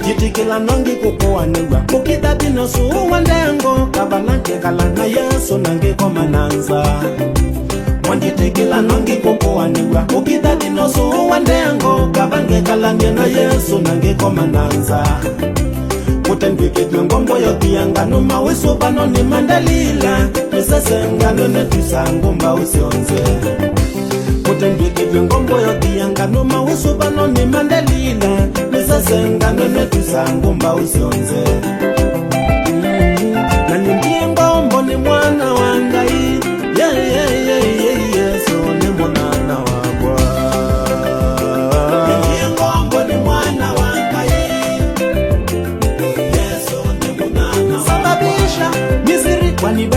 Jitikila nongi kukuaniwa Kukidati no suwa ndengo Kabalanke kalana Yesu nangi komananza Mwanjitikila nongi kukuaniwa Kukidati no suwa ndengo Kabange kalanye na Yesu nangi komananza Kutendwikitwe ngombo yotiangano mawisu bano ni mandalila Nisasengano netusangu mbawisi onze Kutendwikitwe ngombo yotiangano mawisu bano ni mandalila Nisasengano netusangu mbawisi onze Na nimbiye ngombo ni mwana wangai Yesu ni mwana wakwa Nimbiye ngombo ni mwana wangai Yesu ni mwana wakwa Sababisha miziri kwa niba